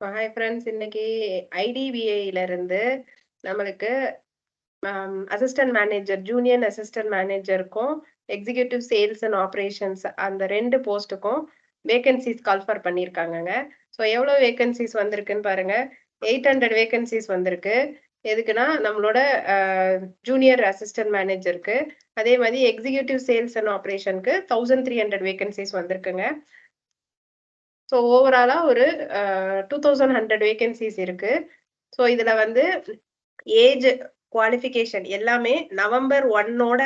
Hi friends, இன்னைக்கு ஐடிபிஐல இருந்து நம்மளுக்கு அசிஸ்டன்ட் மேனேஜர், ஜூனியர் அசிஸ்டன்ட் மேனேஜருக்கும் எக்ஸிகியூட்டிவ் சேல்ஸ் அண்ட் ஆப்ரேஷன்ஸ் அந்த 2 போஸ்ட்டுக்கும் வேகன்சிஸ் கால்ஃபர் பண்ணியிருக்காங்கங்க. ஸோ எவ்வளோ வேகன்சிஸ் வந்திருக்குன்னு பாருங்க. 800 வேகன்சிஸ் வந்திருக்கு. எதுக்குன்னா நம்மளோட ஜூனியர் அசிஸ்டன்ட் மேனேஜருக்கு, அதே மாதிரி எக்ஸிகியூட்டிவ் சேல்ஸ் அண்ட் ஆப்ரேஷனுக்கு 1300 வேகன்சிஸ் வந்திருக்குங்க. ஸோ ஓவராலா ஒரு 2100 வேகன்சிஸ் இருக்கு. ஸோ இதுல வந்து ஏஜ், குவாலிஃபிகேஷன் எல்லாமே நவம்பர் 1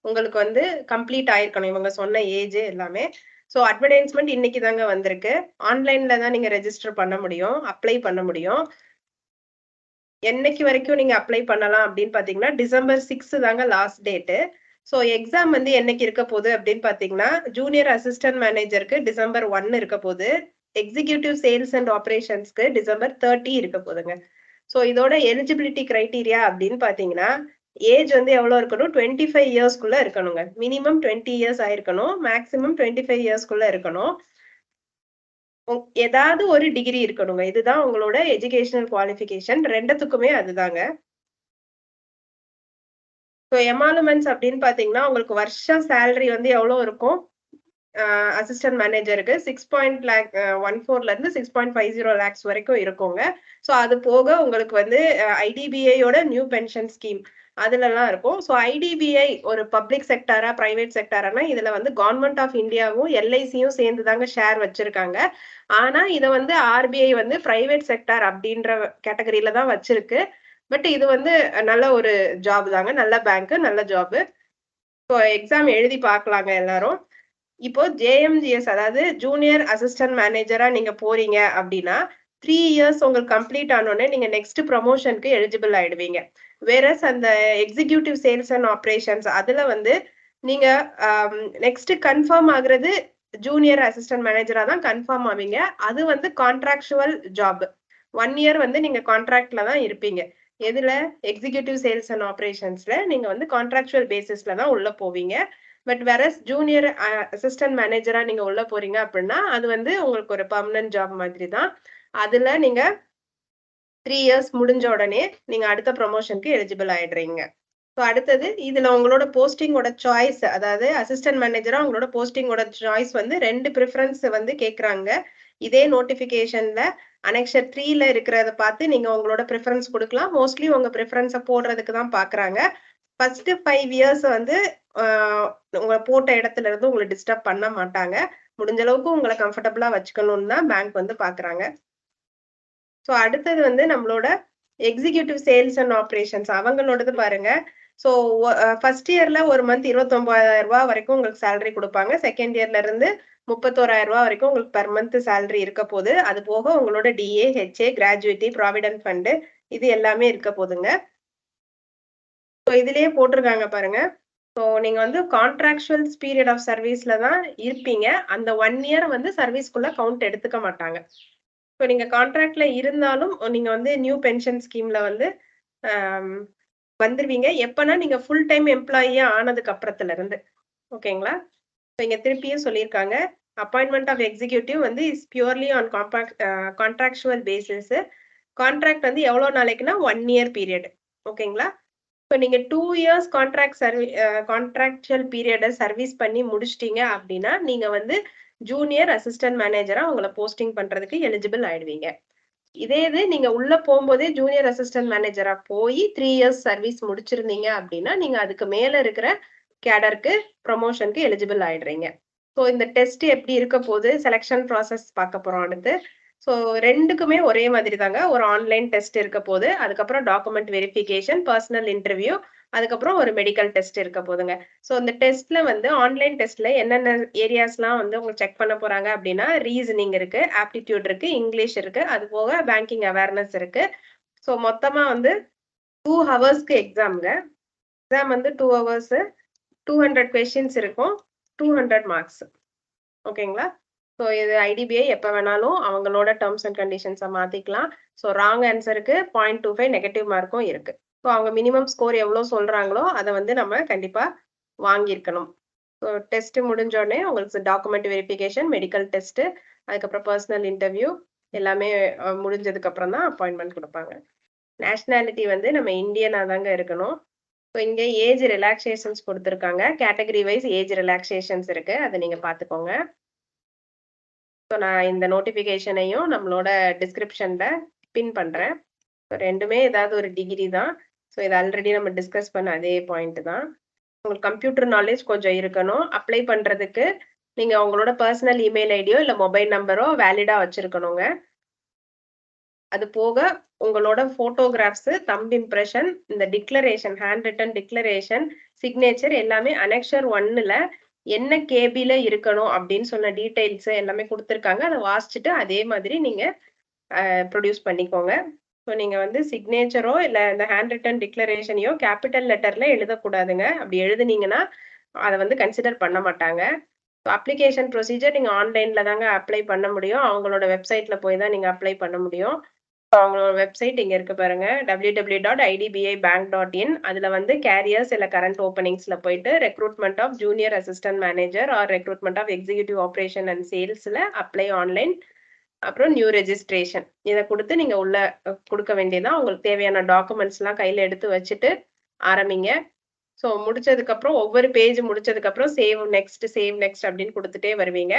உங்களுக்கு வந்து கம்ப்ளீட் ஆயிருக்கணும். இவங்க சொன்ன ஏஜ் எல்லாமே. ஸோ அட்வர்டைஸ்மெண்ட் இன்னைக்கு தாங்க வந்திருக்கு. ஆன்லைன்ல தான் நீங்க ரெஜிஸ்டர் பண்ண முடியும், அப்ளை பண்ண முடியும். என்னைக்கு வரைக்கும் நீங்க அப்ளை பண்ணலாம் அப்படின்னு பாத்தீங்கன்னா டிசம்பர் 6 தாங்க லாஸ்ட் டேட்டு. ஸோ எக்ஸாம் வந்து என்னைக்கு இருக்க போகுது அப்படின்னு பாத்தீங்கன்னா ஜூனியர் அசிஸ்டன்ட் மேனேஜருக்கு டிசம்பர் 1 இருக்க போகுது. எக்ஸிகியூட்டிவ் சேல்ஸ் அண்ட் ஆப்ரேஷன்ஸ்க்கு டிசம்பர் 30 இருக்க போகுதுங்க. ஸோ இதோட எலிஜிபிலிட்டி கிரைட்டீரியா அப்படின்னு பாத்தீங்கன்னா ஏஜ் வந்து எவ்வளவு இருக்கணும்? 25 இயர்ஸ்க்குள்ள இருக்கணுங்க. மினிமம் 20 இயர்ஸ் ஆயிருக்கணும், மேக்சிமம் 25 இயர்ஸ்க்குள்ள இருக்கணும். ஏதாவது ஒரு டிகிரி இருக்கணுங்க. இதுதான் உங்களோட எஜுகேஷனல் குவாலிஃபிகேஷன். ரெண்டுத்துக்குமே அதுதாங்க. ஸோ எமாலுமெண்ட்ஸ் அப்படின்னு பாத்தீங்கன்னா உங்களுக்கு வருஷம் சேலரி வந்து எவ்வளவு இருக்கும்? அசிஸ்டன்ட் மேனேஜருக்கு 6.14 இருந்து 6.50 லேக்ஸ் வரைக்கும் இருக்குங்க. ஸோ அது போக உங்களுக்கு வந்து ஐடிபிஐயோட நியூ பென்ஷன் ஸ்கீம் அதுலலாம் இருக்கும். ஸோ ஐடிபிஐ ஒரு பப்ளிக் செக்டாரா பிரைவேட் செக்டாரானா இதுல வந்து கவர்மெண்ட் ஆஃப் இந்தியாவும் எல்ஐசியும் சேர்ந்து தாங்க ஷேர் வச்சிருக்காங்க. ஆனா இதை வந்து ஆர்பிஐ வந்து பிரைவேட் செக்டார் அப்படின்ற கேட்டகரியில தான் வச்சிருக்கு. பட் இது வந்து நல்ல ஒரு ஜாப் தாங்க, நல்ல பேங்க், நல்ல ஜாப். ஸோ எக்ஸாம் எழுதி பார்க்கலாங்க எல்லாரும். இப்போ ஜேஎம்ஜிஎஸ் அதாவது ஜூனியர் அசிஸ்டன்ட் மேனேஜரா நீங்க போறீங்க அப்படின்னா 3 இயர்ஸ் உங்களுக்கு கம்ப்ளீட் ஆனோடனே நீங்க நெக்ஸ்ட் ப்ரமோஷனுக்கு எலிஜிபிள் ஆயிடுவீங்க. வேறஸ் அந்த எக்ஸிகியூட்டிவ் சேல்ஸ் அண்ட் ஆப்ரேஷன்ஸ் அதுல வந்து நீங்க நெக்ஸ்ட் கன்ஃபார்ம் ஆகுறது ஜூனியர் அசிஸ்டன்ட் மேனேஜரா தான் கன்ஃபார்ம் ஆவீங்க. அது வந்து கான்ட்ராக்சுவல் ஜாப். 1 இயர் வந்து நீங்க கான்ட்ராக்ட்ல தான் இருப்பீங்க. எதுல? எக்ஸிகியூட்டிவ் சேல்ஸ் அண்ட் ஆப்ரேஷன்ஸ்ல நீங்க வந்து கான்ட்ராக்சுவல் பேசிஸ்ல தான் உள்ள போவீங்க. பட் வேற ஜூனியர் அசிஸ்டன்ட் மேனேஜரா நீங்க உள்ள போறீங்க அப்படின்னா அது வந்து உங்களுக்கு ஒரு பர்மனன்ட் ஜாப் மாதிரி தான். அதுல நீங்க 3 இயர்ஸ் முடிஞ்ச உடனே நீங்க அடுத்த ப்ரமோஷனுக்கு எலிஜிபிள் ஆயிடுறீங்க. ஸோ அடுத்தது இதுல உங்களோட போஸ்டிங்கோட சாய்ஸ், அதாவது அசிஸ்டன்ட் மேனேஜரா உங்களோட போஸ்டிங்கோட சாய்ஸ் வந்து 2 ப்ரிஃபரன்ஸ் வந்து கேட்கறாங்க. இதே நோட்டிபிகேஷன்ல அனெக்ஷர் 3ல இருக்கிறத பார்த்து நீங்க உங்களோட ப்ரிஃபரன்ஸ் கொடுக்கலாம். மோஸ்ட்லி உங்க ப்ரிஃபரன்ஸை போடுறதுக்கு தான் பாக்குறாங்க. ஃபர்ஸ்ட் 5 இயர்ஸ் வந்து உங்களை போட்ட இடத்துல இருந்து உங்களை டிஸ்டர்ப் பண்ண மாட்டாங்க. முடிஞ்ச அளவுக்கு உங்களை கம்ஃபர்டபுளா வச்சுக்கணும்னு தான் பேங்க் வந்து பாக்குறாங்க. ஸோ அடுத்தது வந்து நம்மளோட எக்ஸிகியூட்டிவ் சேல்ஸ் அண்ட் ஆப்ரேஷன்ஸ் அவங்களோடது பாருங்க. ஸோ ஃபர்ஸ்ட் இயர்ல ஒரு மந்த் 29,000 ரூபாய் வரைக்கும் உங்களுக்கு சேலரி கொடுப்பாங்க. செகண்ட் இயர்ல இருந்து 31,000 ரூபாய் வரைக்கும் உங்களுக்கு பெர் மந்த் சேலரி இருக்க போகுது. அது போக உங்களோட DA, HA, gratuity, provident fund இது எல்லாமே இருக்க போகுதுங்க. ஸோ இதுலயே போட்டிருக்காங்க பாருங்க. ஸோ நீங்க வந்து கான்ட்ராக்சுவல் பீரியட் ஆஃப் சர்வீஸ்ல தான் இருப்பீங்க. அந்த 1 இயர் வந்து சர்வீஸ்க்குள்ள கவுண்ட் எடுத்துக்க மாட்டாங்க. ஸோ நீங்க கான்ட்ராக்ட்ல இருந்தாலும் நீங்க வந்து நியூ பென்ஷன் ஸ்கீம்ல வந்து வந்துருவீங்க. எப்பனா நீங்க ஃபுல் டைம் எம்ப்ளாயியா ஆனதுக்கு அப்புறத்துல இருந்து. ஓகேங்களா? இங்க திருப்பியும் சொல்லியிருக்காங்க, அப்பாயின்மெண்ட் ஆஃப் எக்ஸிகியூட்டிவ் வந்து is purely on contractual basis. Contract வந்து எவ்வளவு நாளைக்குன்னா 1 இயர் பீரியட். ஓகேங்களா? இப்போ நீங்க 2 இயர்ஸ் கான்ட்ராக்சுவல் பீரியட சர்வீஸ் பண்ணி முடிச்சிட்டீங்க அப்படின்னா நீங்க வந்து ஜூனியர் அசிஸ்டன்ட் மேனேஜரா உங்களை போஸ்டிங் பண்றதுக்கு எலிஜிபிள் ஆயிடுவீங்க. இதே இது நீங்க உள்ள போகும்போதே ஜூனியர் அசிஸ்டன்ட் மேனேஜரா போய் 3 இயர்ஸ் சர்வீஸ் முடிச்சிருந்தீங்க அப்படின்னா நீங்க அதுக்கு மேல இருக்கிற கேடருக்கு ப்ரமோஷனுக்கு எலிஜிபிள் ஆயிடுறீங்க. ஸோ இந்த டெஸ்ட் எப்படி இருக்க போகுது, செலெக்ஷன் ப்ராசஸ் பார்க்க போறோம் அடுத்து. ஸோ 2க்குமே ஒரே மாதிரி தாங்க. ஒரு ஆன்லைன் டெஸ்ட் இருக்க போகுது, அதுக்கப்புறம் டாக்குமெண்ட் வெரிஃபிகேஷன், பர்சனல் இன்டர்வியூ, அதுக்கப்புறம் ஒரு மெடிக்கல் டெஸ்ட் இருக்க போதுங்க. ஸோ இந்த டெஸ்ட்ல வந்து ஆன்லைன் டெஸ்ட்ல என்னென்ன ஏரியாஸ்லாம் வந்து உங்களுக்கு செக் பண்ண போறாங்க அப்படின்னா ரீசனிங் இருக்கு, ஆப்டிடியூட் இருக்கு, இங்கிலீஷ் இருக்கு, அது போக பேங்கிங் அவேர்னஸ் இருக்கு. ஸோ மொத்தமா வந்து 2 ஹவர்ஸ்க்கு எக்ஸாம்ங்க. எக்ஸாம் வந்து 2 ஹவர்ஸ், 200 கொஸ்டின்ஸ் இருக்கும், 200 மார்க்ஸ். ஓகேங்களா? ஸோ இது ஐடிபிஐ எப்போ வேணாலும் அவங்களோட டேர்ம்ஸ் அண்ட் கண்டிஷன்ஸை மாத்திக்கலாம். ஸோ ராங் ஆன்சருக்கு 0.25 நெகட்டிவ் மார்க்கும் இருக்கு. ஸோ அவங்க மினிமம் ஸ்கோர் எவ்வளோ சொல்றாங்களோ அதை வந்து நம்ம கண்டிப்பா வாங்கியிருக்கணும். ஸோ டெஸ்ட் முடிஞ்சோடனே உங்களுக்கு டாக்குமெண்ட் வெரிஃபிகேஷன், மெடிக்கல் டெஸ்ட், அதுக்கப்புறம் பர்சனல் இன்டர்வியூ, எல்லாமே முடிஞ்சதுக்கு அப்புறம் தான் அப்பாயின்மெண்ட் கொடுப்பாங்க. நேஷனாலிட்டி வந்து நம்ம இந்தியனா தாங்க இருக்கணும். ஸோ இங்க ஏஜ் ரிலாக்சேஷன்ஸ் கொடுத்துருக்காங்க. கேட்டகரி வைஸ் ஏஜ் ரிலாக்சேஷன்ஸ் இருக்கு. அதை நீங்க பார்த்துக்கோங்க. ஸோ நான் இந்த நோட்டிஃபிகேஷனையும் நம்மளோட டிஸ்கிரிப்ஷன்ல பின் பண்றேன். ஸோ ரெண்டுமே ஏதாவது ஒரு டிகிரி தான். ஸோ இது ஆல்ரெடி நம்ம டிஸ்கஸ் பண்ண அதே பாயிண்ட் தான். உங்களுக்கு கம்ப்யூட்டர் நாலேஜ் கொஞ்சம் இருக்கணும். அப்ளை பண்றதுக்கு நீங்க உங்களோட பர்சனல் இமெயில் ஐடியோ இல்ல மொபைல் நம்பரோ வேலிடா வச்சிருக்கணுங்க. அது போக உங்களோட போட்டோகிராஃப்ஸ், தம்ப் இம்ப்ரெஷன், இந்த declaration, hand return declaration, signature எல்லாமே அனெக்ஷர் 1ல என்ன கேபில இருக்கணும் அப்படின்னு சொன்ன டீடைல்ஸ் எல்லாமே கொடுத்துருக்காங்க. அதை வாசிச்சுட்டு அதே மாதிரி நீங்க ப்ரொடியூஸ் பண்ணிக்கோங்க. ஸோ நீங்க வந்து சிக்னேச்சரோ இல்ல இந்த ஹேண்ட் ரிட்டன் டிக்ளரேஷனையோ கேபிட்டல் லெட்டர்ல எழுதக்கூடாதுங்க. அப்படி எழுதுனீங்கன்னா அதை வந்து கன்சிடர் பண்ண மாட்டாங்க. அப்ளிகேஷன் ப்ரொசீஜர் நீங்க ஆன்லைன்ல தாங்க அப்ளை பண்ண முடியும். அவங்களோட வெப்சைட்ல போய் தான் நீங்க அப்ளை பண்ண முடியும். அவங்களோட வெப்சைட் இங்க இருக்கு பாருங்க, www.idbibank.in. அதுல வந்து கேரியர்ஸ் இல்ல கரண்ட் ஓப்பனிங்ஸ்ல போயிட்டு recruitment of junior assistant manager or recruitment of executive operation and சேல்ஸ்ல அப்ளை ஆன்லைன், அப்புறம் நியூ ரெஜிஸ்ட்ரேஷன் இதை கொடுத்து நீங்க உள்ள கொடுக்க வேண்டியதான். உங்களுக்கு தேவையான டாக்குமெண்ட்ஸ் எல்லாம் கையில எடுத்து வச்சுட்டு ஆரம்பிங்க. ஸோ முடிச்சதுக்கு அப்புறம் ஒவ்வொரு பேஜ் முடிச்சதுக்கு அப்புறம் சேவ் நெக்ஸ்ட் அப்படின்னு கொடுத்துட்டே வருவீங்க.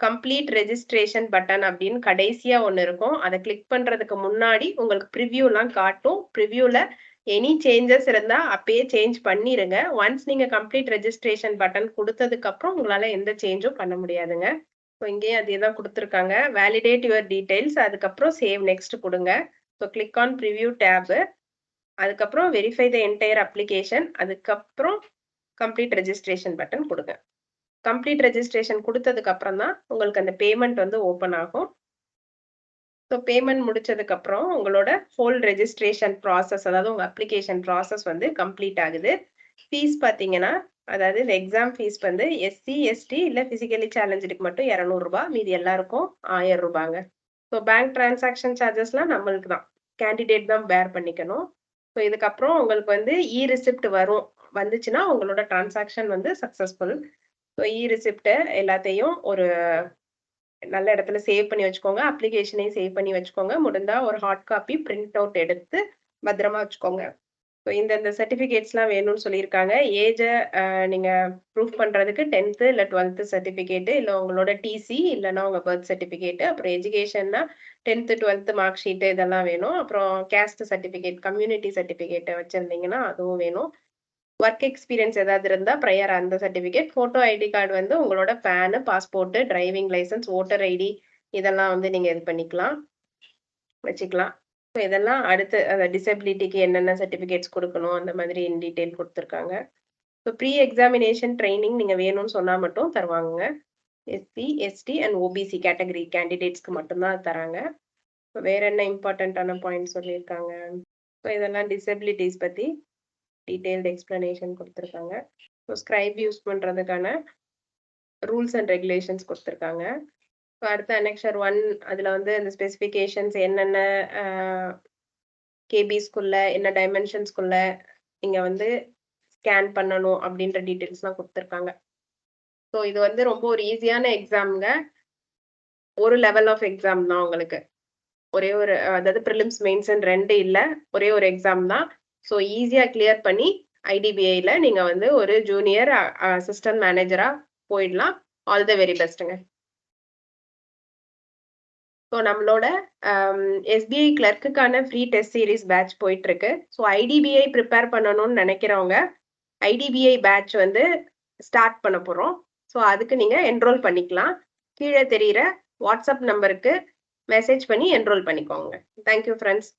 கம்ப்ளீட் ரெஜிஸ்ட்ரேஷன் பட்டன் அப்படின்னு கடைசியா ஒண்ணு இருக்கும். அதை கிளிக் பண்றதுக்கு முன்னாடி உங்களுக்கு ப்ரிவ்யூ எல்லாம் காட்டும். ப்ரிவ்யூல எனி சேஞ்சஸ் இருந்தா அப்பயே சேஞ்ச் பண்ணிருங்க. ஒன்ஸ் நீங்க கம்ப்ளீட் ரெஜிஸ்ட்ரேஷன் பட்டன் கொடுத்ததுக்கு அப்புறம் உங்களால எந்த சேஞ்சும் பண்ண முடியாதுங்க. ஸோ இங்கேயும் அதே தான் கொடுத்துருக்காங்க. வேலிடேட் யுவர் டீடைல்ஸ், அதுக்கப்புறம் சேவ் நெக்ஸ்ட் கொடுங்க. So click on preview tab, அதுக்கப்புறம் வெரிஃபை த என்டையர் அப்ளிகேஷன், அதுக்கப்புறம் கம்ப்ளீட் ரெஜிஸ்ட்ரேஷன் பட்டன் கொடுங்க. கம்ப்ளீட் ரெஜிஸ்ட்ரேஷன் கொடுத்ததுக்கு அப்புறம் தான் உங்களுக்கு அந்த பேமெண்ட் வந்து ஓப்பன் ஆகும். ஸோ பேமெண்ட் முடிச்சதுக்கு அப்புறம் உங்களோட ஹோல் ரெஜிஸ்ட்ரேஷன் ப்ராசஸ், அதாவது உங்க அப்ளிகேஷன் ப்ராசஸ் வந்து கம்ப்ளீட் ஆகுது. ஃபீஸ் பார்த்தீங்கன்னா, அதாவது இந்த எக்ஸாம் ஃபீஸ் வந்து எஸ்சி, எஸ்டி இல்ல பிசிக்கலி சேலஞ்சுக்கு மட்டும் 200 ரூபாய், மீதி எல்லாருக்கும் 1000 ரூபாங்க. ஸோ பேங்க் டிரான்சாக்ஷன் சார்ஜஸ்லாம் நம்மளுக்கு தான், கேண்டிடேட் தான் பேர் பண்ணிக்கணும். ஸோ இதுக்கப்புறம் உங்களுக்கு வந்து இ ரிசிப்ட் வந்துச்சுன்னா உங்களோட டிரான்சாக்ஷன் வந்து சக்சஸ்ஃபுல். ஸோ இ ரிசிப்ட் எல்லாத்தையும் ஒரு நல்ல இடத்துல சேவ் பண்ணி வச்சுக்கோங்க. அப்ளிகேஷனையும் சேவ் பண்ணி வச்சுக்கோங்க. முடிந்தா ஒரு ஹார்ட் காப்பி பிரிண்ட் அவுட் எடுத்து பத்திரமா வச்சுக்கோங்க. ஸோ இந்த சர்டிஃபிகேட்ஸ்லாம் வேணும்னு சொல்லியிருக்காங்க. ஏஜை நீங்க ப்ரூஃப் பண்றதுக்கு 10th இல்ல 12th சர்டிஃபிகேட், இல்ல உங்களோட டிசி இல்லைன்னா உங்க பர்த் சர்டிஃபிகேட், அப்புறம் எஜுகேஷன்னா 10th 12th மார்க் ஷீட் இதெல்லாம் வேணும். அப்புறம் கேஸ்ட் சர்டிஃபிகேட், கம்யூனிட்டி சர்டிஃபிகேட் வச்சிருந்தீங்கன்னா அதுவும் வேணும். ஒர்க் எக்ஸ்பீரியன்ஸ் ஏதாவது இருந்தா ப்ரையர் அந்த சர்டிஃபிகேட், போட்டோ ஐடி கார்டு வந்து உங்களோட PAN, passport, driving licence, voter ID இதெல்லாம் வந்து நீங்க இது பண்ணிக்கலாம், வச்சுக்கலாம். ஸோ இதெல்லாம் அடுத்து அந்த டிசபிலிட்டிக்கு என்னென்ன சர்டிஃபிகேட்ஸ் கொடுக்கணும் அந்த மாதிரி இன் டீட்டெயில் கொடுத்துருக்காங்க. ஸோ ப்ரீ எக்ஸாமினேஷன் ட்ரைனிங் நீங்க வேணும்னு சொன்னா மட்டும் தருவாங்க. SC, ST and OBC category கேண்டிடேட்ஸ்க்கு மட்டும்தான் தராங்க. வேற என்ன இம்பார்ட்டன்டான பாயிண்ட் சொல்லியிருக்காங்க? ஸோ இதெல்லாம் டிசபிலிட்டிஸ் பத்தி டீடைல்டு எக்ஸ்பிளனேஷன் கொடுத்துருக்காங்க. ஸோ ஸ்கிரைப் யூஸ் பண்ணுறதுக்கான ரூல்ஸ் அண்ட் ரெகுலேஷன்ஸ் கொடுத்துருக்காங்க. ஸோ அடுத்த அனெக்ஷர் 1 அதில் வந்து இந்த ஸ்பெசிஃபிகேஷன்ஸ் என்னென்ன கேபிஸ்குள்ள என்ன டைமென்ஷன்ஸ்குள்ள நீங்கள் வந்து ஸ்கேன் பண்ணணும் அப்படின்ற டீட்டெயில்ஸ்லாம் கொடுத்துருக்காங்க. ஸோ இது வந்து ரொம்ப ஒரு ஈஸியான எக்ஸாமுங்க. ஒரு லெவல் ஆஃப் எக்ஸாம் தான் உங்களுக்கு. ஒரே ஒரு அதாவது ப்ரிலிம்ஸ் மெயின்ஸ் 2 இல்லை, ஒரே ஒரு எக்ஸாம் தான். ஸோ ஈஸியா கிளியர் பண்ணி ஐடிபிஐல நீங்க வந்து ஒரு ஜூனியர் அசிஸ்டன்ட் மேனேஜரா போயிடலாம். ஆல் த வெரி பெஸ்ட்டுங்க. ஸோ நம்மளோட எஸ்பிஐ கிளர்க்குக்கான ஃப்ரீ டெஸ்ட் சீரீஸ் பேட்ச் போயிட்டு இருக்கு. ஸோ ஐடிபிஐ ப்ரிப்பேர் பண்ணணும்னு நினைக்கிறவங்க ஐடிபிஐ பேட்ச் வந்து ஸ்டார்ட் பண்ண போறோம். ஸோ அதுக்கு நீங்க என்ரோல் பண்ணிக்கலாம். கீழே தெரியிற வாட்ஸ்அப் நம்பருக்கு மெசேஜ் பண்ணி என்ரோல் பண்ணிக்கோங்க. Thank you friends.